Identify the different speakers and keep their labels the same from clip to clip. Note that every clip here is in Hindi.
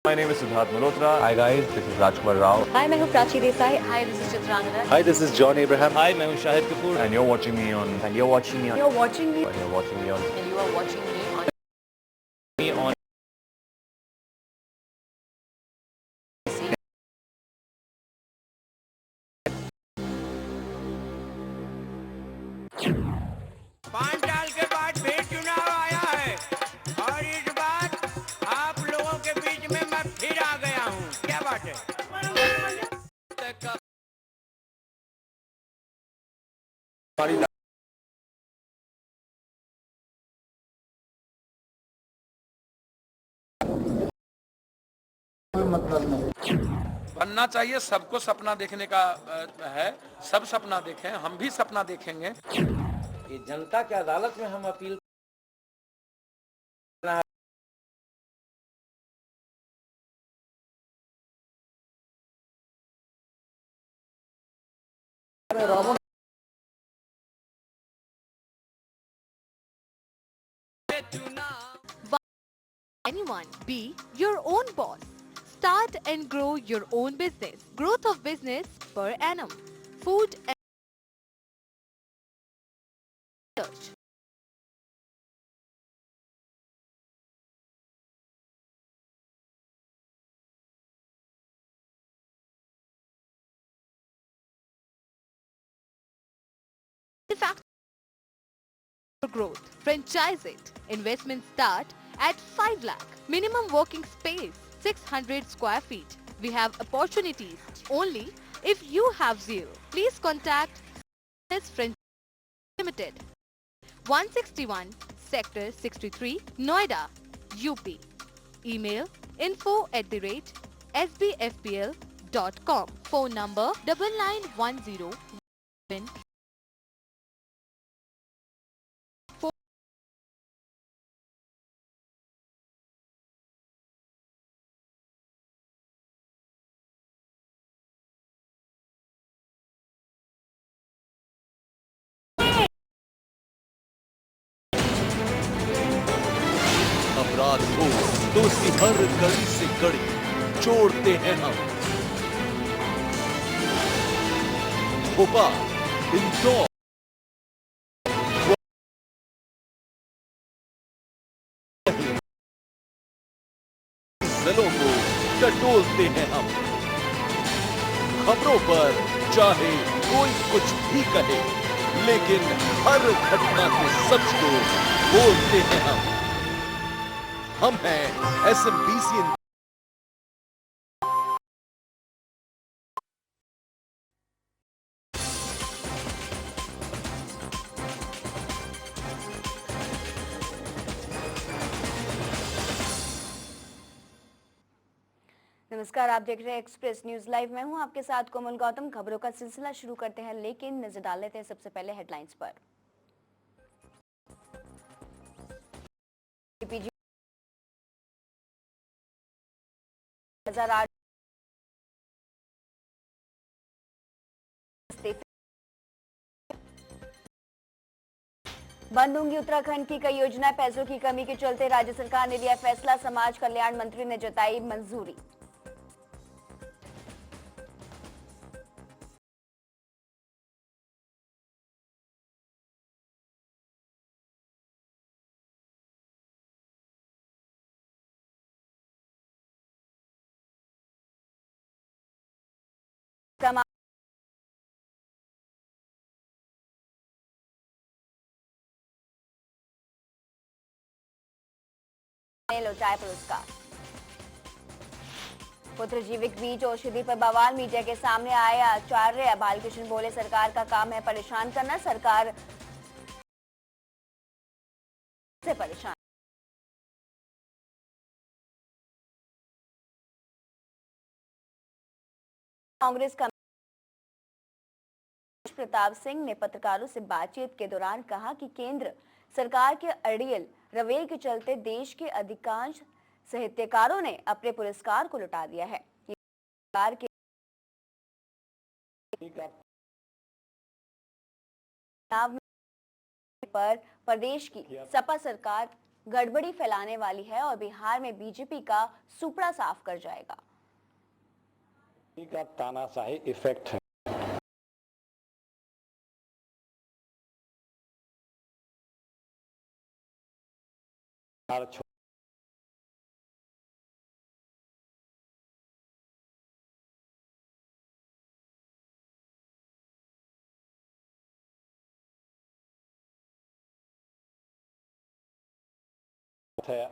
Speaker 1: My name is Siddharth Malhotra. Hi guys, this is Rajkumar Rao.
Speaker 2: Hi, मैं हूँ Prachi Desai. Hi, this is Chitrangada.
Speaker 3: Hi, this is John Abraham.
Speaker 1: Hi, मैं हूँ Shahid Kapoor. And you're watching me on.
Speaker 2: And you're watching me on.
Speaker 1: And you're watching me on.
Speaker 2: And you are watching me on.
Speaker 4: पाँच साल के बाद फिर चुनाव आया है और इस बार आप लोगों के बीच में मैं फिर आ गया हूँ. क्या बात है?
Speaker 5: बनना चाहिए. सबको सपना देखने का है. सब सपना देखें, हम भी सपना देखेंगे.
Speaker 6: ये जनता की अदालत में हम appeal
Speaker 7: Anyone, be your own boss. Start and grow your own business. Growth of business per annum. Food and research. Factor growth. Franchise it. Investment start at 5 lakh. Minimum working space 600 square feet. We have opportunities only if you have zeal. Please contact this Franchise Limited. 161 Sector 63 Noida, UP. Email info@sbfpl.com. Phone number 9910.
Speaker 3: अपराध को दोस्ती हर कड़ी से कड़ी जोड़ते हैं हम. भोपाल, इंदौर, जिलों को टटोलते हैं हम. खबरों पर चाहे कोई कुछ भी कहे, लेकिन हर घटना के सच को बोलते हैं हम. हम हैं SMBC.
Speaker 2: नमस्कार, आप देख रहे हैं एक्सप्रेस न्यूज लाइव. मैं हूं आपके साथ कोमल गौतम. खबरों का सिलसिला शुरू करते हैं, लेकिन नजर डाल लेते हैं सबसे पहले हेडलाइंस पर. पीजी 2008 बंद होंगी उत्तराखंड की कई योजनाएं. पैसों की कमी के चलते राज्य सरकार ने लिया फैसला. समाज कल्याण मंत्री ने जताई मंजूरी. लौटाए पुरस्कार. पुत्र जीविक बीज औषधि पर बवाल. मीडिया के सामने आए आचार्य बालकृष्ण. बोले सरकार का काम है परेशान करना. सरकार से परेशान. कांग्रेस का प्रताप सिंह ने पत्रकारों से बातचीत के दौरान कहा कि केंद्र सरकार के अड़ियल रवैये के चलते देश के अधिकांश साहित्यकारों ने अपने पुरस्कार को लौटा दिया है. ये सरकार के चुनाव पर प्रदेश की सपा सरकार गड़बड़ी फैलाने वाली है और बिहार में बीजेपी का सुपड़ा साफ कर जाएगा।
Speaker 8: का तानाशाही इफेक्ट है।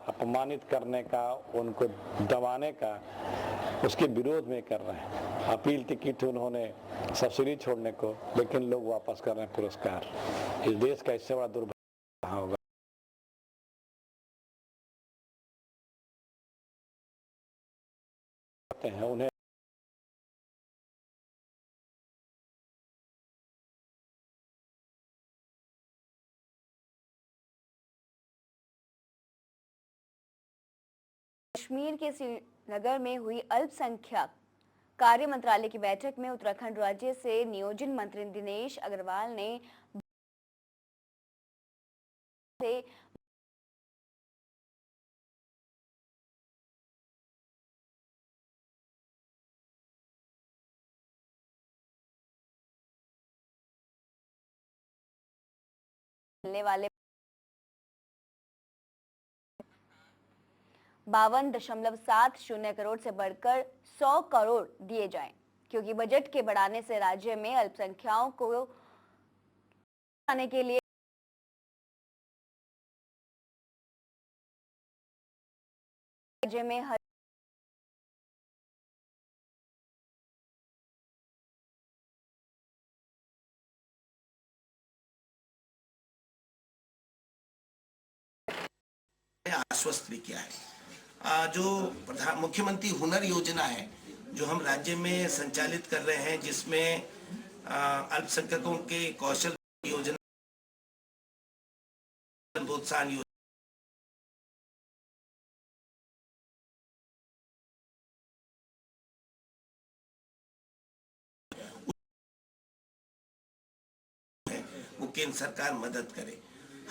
Speaker 8: अपमानित करने का, उनको दबाने का, उसके विरोध में कर रहे हैं। अपील टिकट उन्होंने सब्सिडी छोड़ने को, लेकिन लोग वापस कर रहे हैं पुरस्कार। इस देश का इससे बड़ा दुर्भाग्य कहाँ होगा। हैं उन्हें
Speaker 2: कश्मीर के श्रीनगर में हुई अल्पसंख्यक कार्य मंत्रालय की बैठक में उत्तराखंड राज्य से नियोजन मंत्री दिनेश अग्रवाल ने मिलने वाले 52.70 करोड़ से बढ़कर 100 करोड़ दिए जाएं, क्योंकि बजट के बढ़ाने से राज्य में अल्पसंख्यकों को आने के लिए राज्य में हर
Speaker 9: आश्वस्त भी किया है। जो मुख्यमंत्री हुनर योजना है जो हम राज्य में संचालित कर रहे हैं, जिसमें अल्पसंख्यकों के कौशल योजना, प्रोत्साहन योजना, वो केंद्र सरकार मदद करे।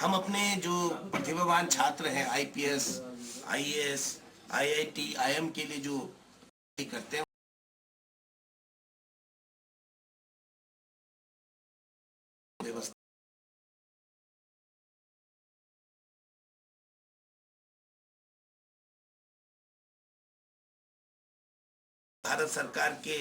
Speaker 9: हम अपने जो प्रतिभावान छात्र हैं आईपीएस, आईएएस, आईआईटी, आईएम के लिए जो करते हैं, व्यवस्था भारत सरकार के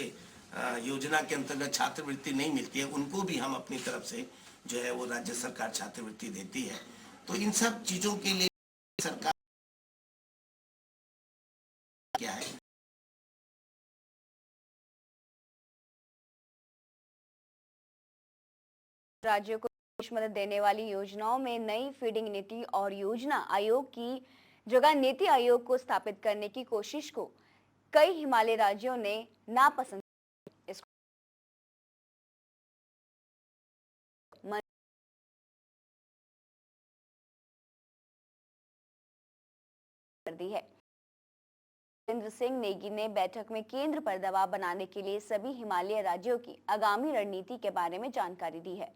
Speaker 9: योजना के अंतर्गत छात्रवृत्ति नहीं मिलती है, उनको भी हम अपनी तरफ से जो है वो राज्य सरकार छात्रवृत्ति देती है। तो इन सब चीजों के लिए सरकार क्या है,
Speaker 2: राज्यों को मदद देने वाली योजनाओं में नई फीडिंग नीति और योजना आयोग की जगह नीति आयोग को स्थापित करने की कोशिश को कई हिमालयी राज्यों ने नापसंद कर दी है। जितेंद्र सिंह नेगी ने बैठक में केंद्र पर दबाव बनाने के लिए सभी हिमालयी राज्यों की आगामी रणनीति के बारे में जानकारी दी है।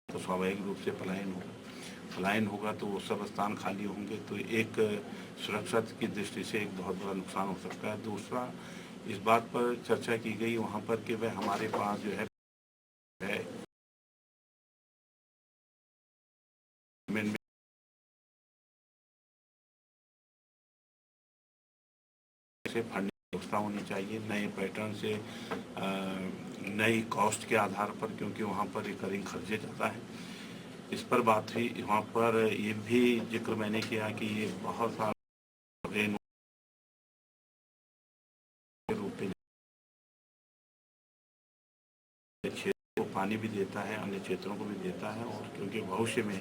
Speaker 10: तो स्वाभाविक रूप से पलायन होगा तो वो सब स्थान खाली होंगे, तो एक सुरक्षा की दृष्टि से एक बहुत बड़ा नुकसान हो सकता है। दूसरा, इस बात पर चर्चा की गई वहाँ पर कि वह हमारे पास जो है फंडिंग व्यवस्था होनी चाहिए नए पैटर्न से, नई कॉस्ट के आधार पर, क्योंकि वहाँ पर रिकरिंग खर्चे ज़्यादा है। इस पर बात हुई। वहाँ पर ये भी जिक्र मैंने किया कि ये बहुत सारा रेन के रूप में क्षेत्र को पानी भी देता है, अन्य क्षेत्रों को भी देता है, और क्योंकि भविष्य में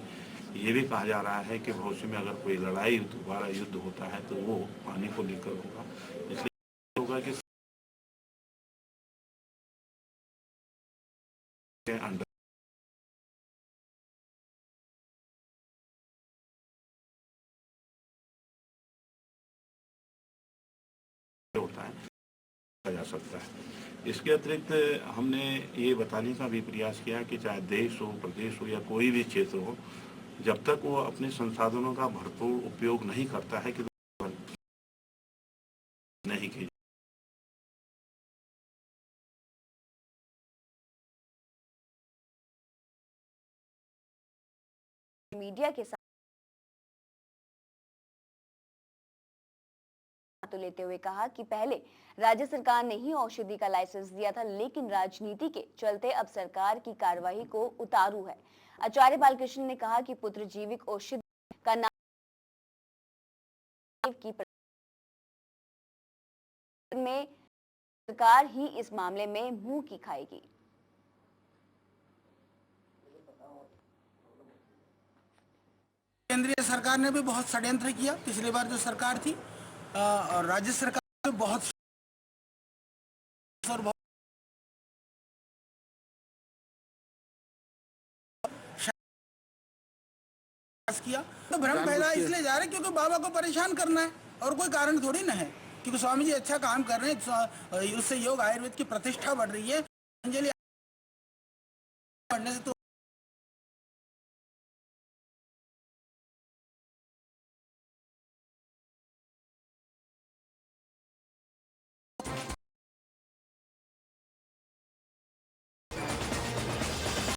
Speaker 10: ये भी कहा जा रहा है कि भविष्य में अगर कोई लड़ाई दोबारा युद्ध होता है तो वो पानी को लेकर होगा, इसलिए होगा कि अंडर होता है जा सकता है। इसके अतिरिक्त हमने ये बताने का भी प्रयास किया कि चाहे देश हो, प्रदेश हो या कोई भी क्षेत्र हो, जब तक वो अपने संसाधनों का भरपूर उपयोग नहीं करता है कि नहीं की
Speaker 2: मीडिया के साथ तो लेते हुए कहा कि पहले राज्य सरकार ने ही औषधि का लाइसेंस दिया था, लेकिन राजनीति के चलते अब सरकार की कार्यवाही को उतारू है। आचार्य बालकृष्ण ने कहा कि पुत्रजीविक औषधि का नाम की में सरकार ही इस मामले में मुंह की खाएगी।
Speaker 11: केंद्रीय सरकार ने भी बहुत षड्यंत्र किया। पिछली बार जो सरकार थी और राज्य सरकार ने बहुत किया। तो भ्रम फैला इसलिए जा रहे क्योंकि बाबा को परेशान करना है और कोई कारण थोड़ी ना है, क्योंकि स्वामी जी अच्छा काम कर रहे हैं, उससे योग आयुर्वेद की प्रतिष्ठा बढ़ रही है। अंजलि बढ़ने से तो